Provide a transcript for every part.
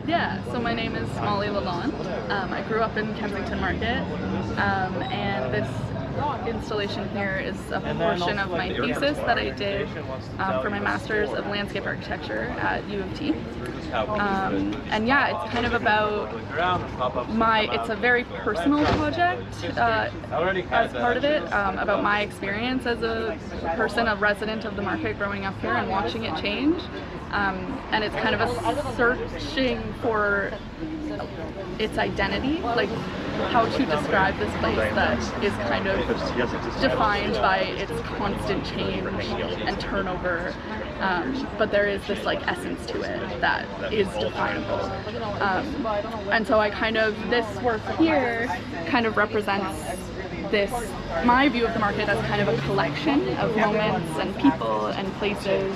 Yeah, so my name is Molly Lalonde. I grew up in Kensington Market, and this installation here is a portion of my thesis that I did for my Master's of Landscape Architecture at U of T. And yeah, it's kind of about it's a very personal project as part of it, about my experience as a person, a resident of the market growing up here and watching it change. And it's kind of a searching for its identity, like how to describe this place that is kind of defined by its constant change and turnover, but there is this like essence to it that is definable. And so this work here kind of represents my view of the market as kind of a collection of moments and people and places,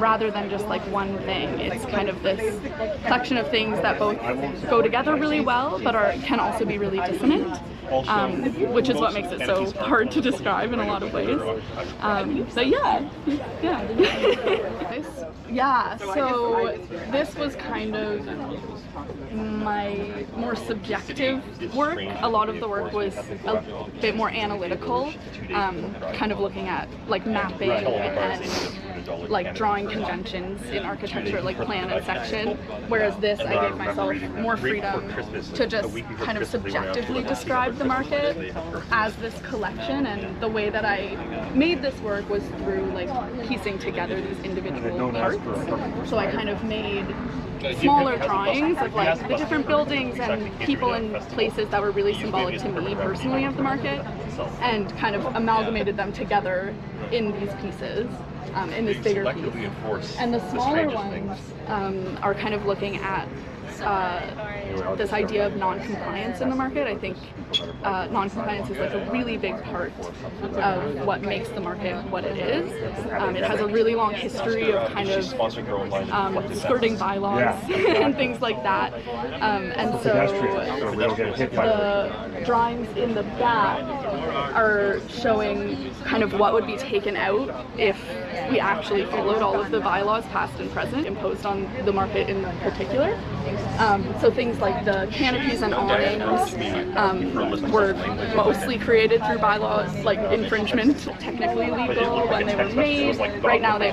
rather than just like one thing. It's kind of this collection of things that both go together really well, but can also be really dissonant, which is what makes it so hard to describe in a lot of ways. But yeah, so this was kind of my more subjective work. A lot of the work was a bit more analytical, kind of looking at like mapping and like drawing conventions in architecture, like plan and section, whereas this I gave myself more freedom to just kind of subjectively describe the market as this collection, and the way that I made this work was through like piecing together these individual parts. So I kind of made smaller drawings of like the different buildings and people and places that were really symbolic to me personally of the market, and kind of amalgamated them together in these pieces, in this bigger piece. And the smaller ones are kind of looking at this idea of non-compliance in the market. I think non-compliance is like a really big part of what makes the market what it is. It has a really long history of kind of skirting bylaws and things like that. And so the drawings in the back are showing kind of what would be taken out if we actually followed all of the bylaws past and present imposed on the market in particular. So things like the canopies and awnings were mostly created through bylaws, like infringement, technically legal when they were made. Right now they're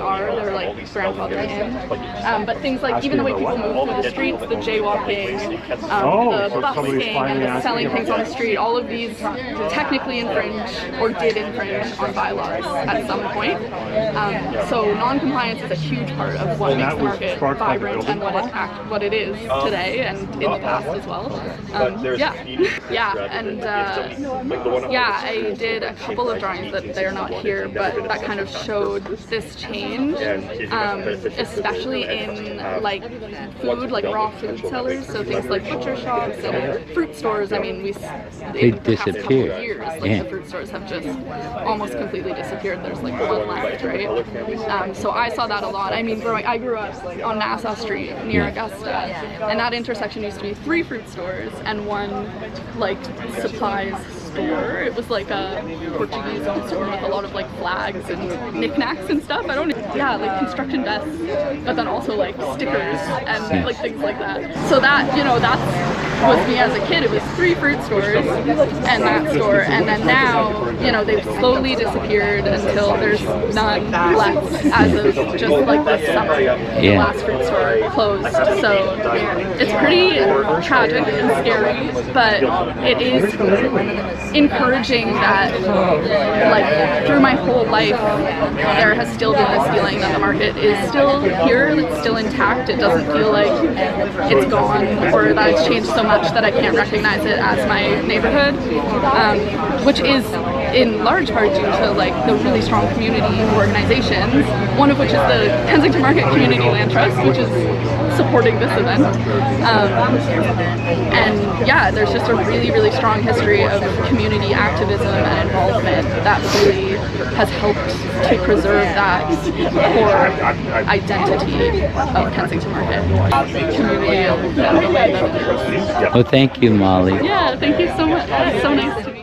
like grandfathered in. But things like even the way people move through the streets, the jaywalking, the busking, and the selling things on the street, all of these technically infringe or did infringe on bylaws at some point. So non-compliance is a huge part of what makes the market vibrant and what it is today and in the past as well. I did a couple of drawings that they're not here, but that kind of showed this change, especially in like food, like raw food sellers, so things like butcher shops and fruit stores. I mean, they disappeared. Years, like the fruit stores have just almost completely disappeared. There's like one left, right? So I saw that a lot. I mean, I grew up on Nassau Street near Augusta, and that intersection used to be 3 fruit stores and 1 like supplies store. It was like a Portuguese owned store with a lot of like flags and knickknacks and stuff. Like construction desks, but then also like stickers and like things like that. So that, that was me as a kid. It was 3 fruit stores and that store, and then now, they've slowly disappeared until there's none left as of just like this summer. The last fruit store closed. So it's pretty tragic and scary, but it is encouraging that like through my whole life there has still been this feeling that the market is still here, it's still intact. It doesn't feel like it's gone or that it's changed so much that I can't recognize it as my neighborhood, which is in large part due to like the really strong community organizations, one of which is the Kensington Market Community Land Trust, which is supporting this event. And yeah, there's just a really, really strong history of community activism and involvement that really has helped to preserve that core identity of Kensington Market. Community and the way that it is. Well, thank you, Molly. Yeah, thank you so much. It's so nice to meet you.